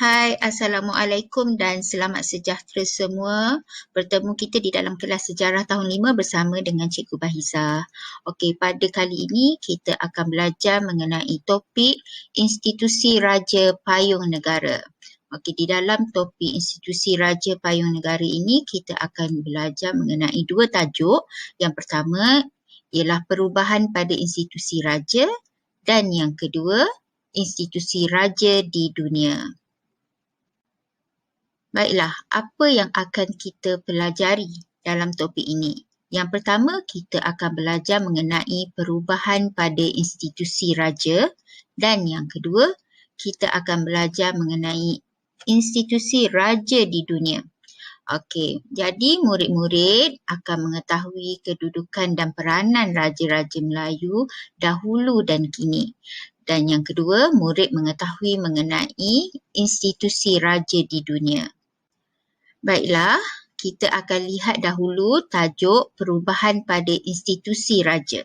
Hai, Assalamualaikum dan selamat sejahtera semua. Bertemu kita di dalam kelas sejarah tahun 5 bersama dengan Cikgu Bahiza. Okey, pada kali ini kita akan belajar mengenai topik institusi Raja Payung Negara. Okey, di dalam topik institusi Raja Payung Negara ini kita akan belajar mengenai dua tajuk. Yang pertama ialah perubahan pada institusi raja dan yang kedua institusi raja di dunia. Baiklah, apa yang akan kita pelajari dalam topik ini? Yang pertama, kita akan belajar mengenai perubahan pada institusi raja dan yang kedua, kita akan belajar mengenai institusi raja di dunia. Okey, jadi murid-murid akan mengetahui kedudukan dan peranan raja-raja Melayu dahulu dan kini. Dan yang kedua, murid mengetahui mengenai institusi raja di dunia. Baiklah, kita akan lihat dahulu tajuk perubahan pada institusi raja.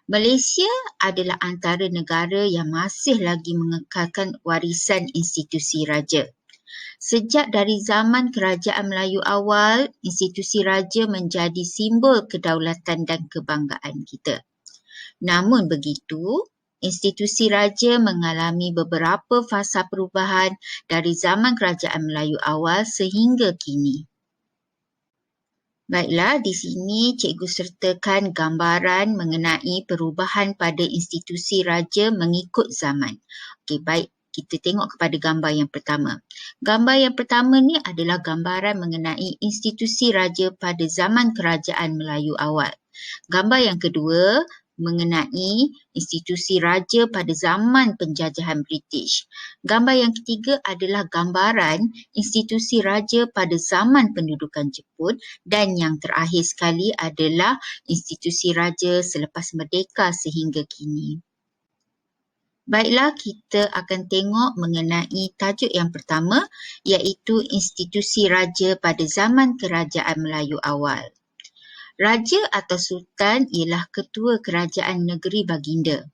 Malaysia adalah antara negara yang masih lagi mengekalkan warisan institusi raja. Sejak dari zaman kerajaan Melayu awal, institusi raja menjadi simbol kedaulatan dan kebanggaan kita. Namun begitu, institusi raja mengalami beberapa fasa perubahan dari zaman kerajaan Melayu awal sehingga kini. Baiklah, di sini cikgu sertakan gambaran mengenai perubahan pada institusi raja mengikut zaman. Okey, baik. Kita tengok kepada gambar yang pertama. Gambar yang pertama ni adalah gambaran mengenai institusi raja pada zaman kerajaan Melayu awal. Gambar yang kedua mengenai institusi raja pada zaman penjajahan British. Gambar yang ketiga adalah gambaran institusi raja pada zaman pendudukan Jepun dan yang terakhir sekali adalah institusi raja selepas merdeka sehingga kini. Baiklah, kita akan tengok mengenai tajuk yang pertama iaitu institusi raja pada zaman kerajaan Melayu awal. Raja atau Sultan ialah ketua kerajaan negeri baginda.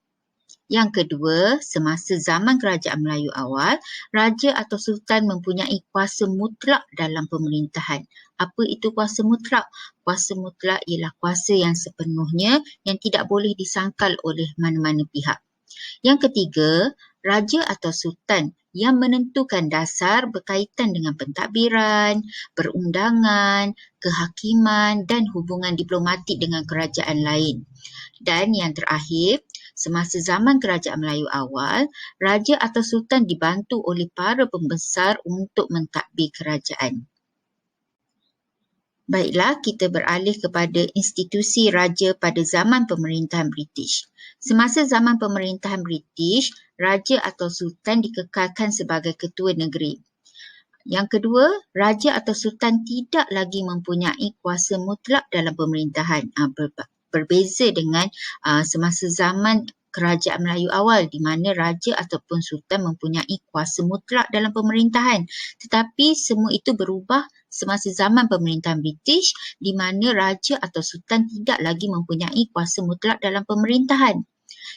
Yang kedua, semasa zaman kerajaan Melayu awal, Raja atau Sultan mempunyai kuasa mutlak dalam pemerintahan. Apa itu kuasa mutlak? Kuasa mutlak ialah kuasa yang sepenuhnya yang tidak boleh disangkal oleh mana-mana pihak. Yang ketiga, Raja atau Sultan yang menentukan dasar berkaitan dengan pentadbiran, perundangan, kehakiman dan hubungan diplomatik dengan kerajaan lain. Dan yang terakhir, semasa zaman kerajaan Melayu awal, Raja atau Sultan dibantu oleh para pembesar untuk mentadbir kerajaan. Baiklah, kita beralih kepada institusi raja pada zaman pemerintahan British. Semasa zaman pemerintahan British, Raja atau Sultan dikekalkan sebagai ketua negeri. Yang kedua, Raja atau Sultan tidak lagi mempunyai kuasa mutlak dalam pemerintahan. Berbeza dengan semasa zaman kerajaan Melayu awal di mana Raja ataupun Sultan mempunyai kuasa mutlak dalam pemerintahan. Tetapi semua itu berubah semasa zaman pemerintahan British di mana Raja atau Sultan tidak lagi mempunyai kuasa mutlak dalam pemerintahan.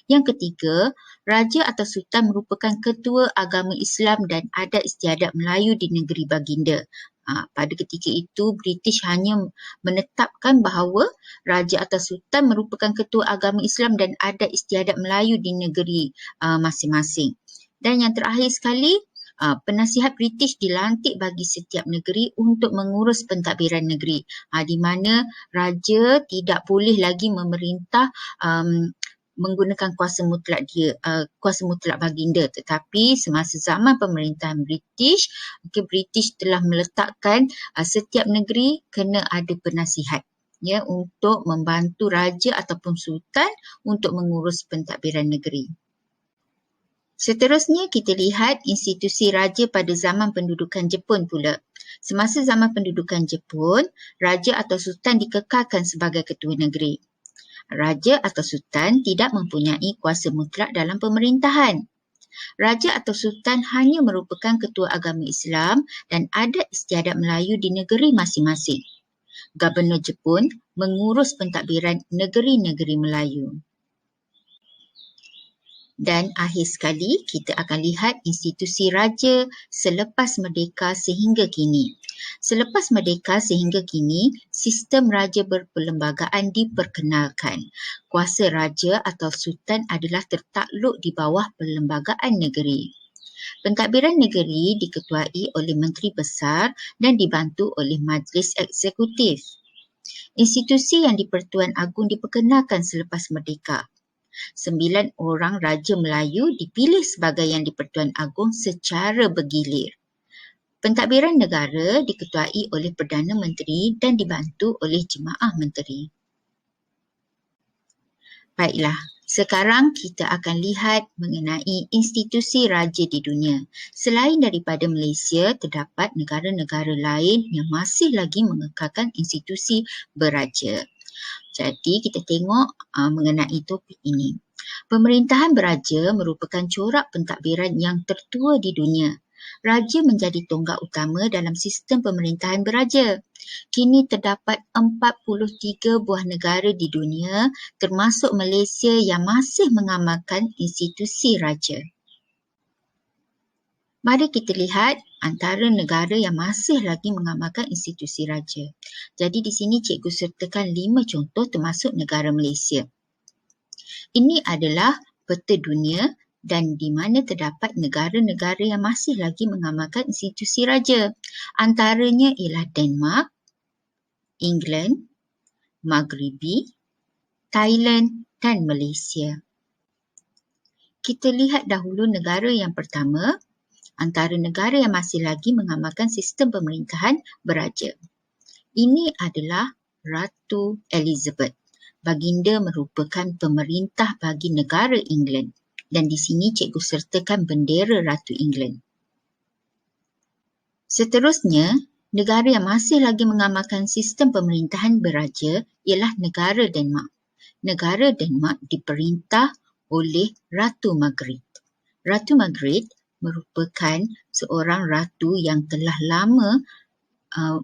Yang ketiga, Raja atau Sultan merupakan ketua agama Islam dan adat istiadat Melayu di negeri baginda. Pada ketika itu, British hanya menetapkan bahawa Raja atau Sultan merupakan ketua agama Islam dan adat istiadat Melayu di negeri masing-masing. Dan yang terakhir sekali, penasihat British dilantik bagi setiap negeri untuk mengurus pentadbiran negeri, di mana Raja tidak boleh lagi memerintah menggunakan kuasa mutlak kuasa mutlak baginda, tetapi semasa zaman pemerintahan British, British telah meletakkan setiap negeri kena ada penasihat untuk membantu raja ataupun sultan untuk mengurus pentadbiran negeri. Seterusnya kita lihat institusi raja pada zaman pendudukan Jepun pula. Semasa zaman pendudukan Jepun, raja atau sultan dikekalkan sebagai ketua negeri. Raja atau Sultan tidak mempunyai kuasa mutlak dalam pemerintahan. Raja atau Sultan hanya merupakan ketua agama Islam dan adat istiadat Melayu di negeri masing-masing. Gubernur Jepun mengurus pentadbiran negeri-negeri Melayu. Dan akhir sekali, kita akan lihat institusi raja selepas merdeka sehingga kini. Selepas merdeka sehingga kini, sistem raja berperlembagaan diperkenalkan. Kuasa raja atau sultan adalah tertakluk di bawah perlembagaan negeri. Pentadbiran negeri diketuai oleh Menteri Besar dan dibantu oleh Majlis Eksekutif. Institusi yang di-Pertuan Agong diperkenalkan selepas merdeka. 9 orang Raja Melayu dipilih sebagai yang di-Pertuan Agong secara bergilir. Pentadbiran negara diketuai oleh Perdana Menteri dan dibantu oleh Jemaah Menteri. Baiklah, sekarang kita akan lihat mengenai institusi raja di dunia. Selain daripada Malaysia, terdapat negara-negara lain yang masih lagi mengekalkan institusi beraja. Jadi kita tengok mengenai topik ini. Pemerintahan beraja merupakan corak pentadbiran yang tertua di dunia. Raja menjadi tonggak utama dalam sistem pemerintahan beraja. Kini terdapat 43 buah negara di dunia termasuk Malaysia yang masih mengamalkan institusi raja. Mari kita lihat antara negara yang masih lagi mengamalkan institusi raja. Jadi di sini cikgu sertakan 5 contoh termasuk negara Malaysia. Ini adalah peta dunia dan di mana terdapat negara-negara yang masih lagi mengamalkan institusi raja. Antaranya ialah Denmark, England, Maghribi, Thailand dan Malaysia. Kita lihat dahulu negara yang pertama. Antara negara yang masih lagi mengamalkan sistem pemerintahan beraja. Ini adalah Ratu Elizabeth. Baginda merupakan pemerintah bagi negara England dan di sini cikgu sertakan bendera Ratu England. Seterusnya, negara yang masih lagi mengamalkan sistem pemerintahan beraja ialah negara Denmark. Negara Denmark diperintah oleh Ratu Margaret. Ratu Margaret merupakan seorang ratu yang telah lama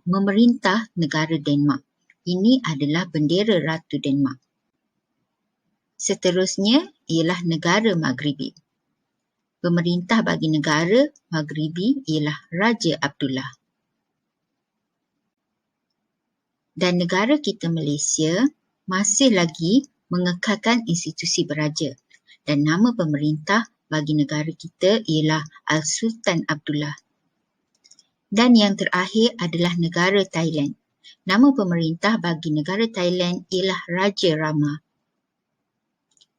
memerintah negara Denmark. Ini adalah bendera Ratu Denmark. Seterusnya ialah negara Maghribi. Pemerintah bagi negara Maghribi ialah Raja Abdullah. Dan negara kita Malaysia masih lagi mengekalkan institusi beraja. Dan nama pemerintah bagi negara kita ialah Al-Sultan Abdullah. Dan yang terakhir adalah negara Thailand. Nama pemerintah bagi negara Thailand ialah Raja Rama.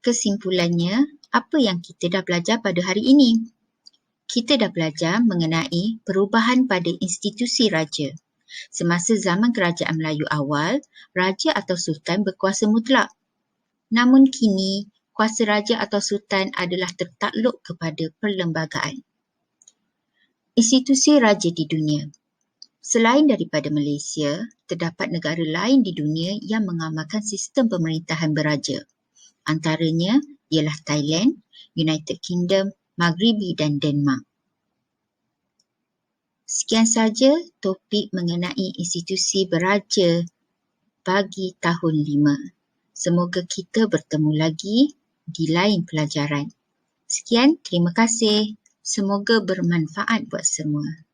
Kesimpulannya, apa yang kita dah belajar pada hari ini? Kita dah belajar mengenai perubahan pada institusi raja. Semasa zaman kerajaan Melayu awal, raja atau sultan berkuasa mutlak. Namun kini, kuasa raja atau sultan adalah tertakluk kepada perlembagaan. Institusi raja di dunia. Selain daripada Malaysia, terdapat negara lain di dunia yang mengamalkan sistem pemerintahan beraja. Antaranya ialah Thailand, United Kingdom, Maghribi dan Denmark. Sekian saja topik mengenai institusi beraja bagi tahun 5. Semoga kita bertemu lagi di lain pelajaran. Sekian, terima kasih. Semoga bermanfaat buat semua.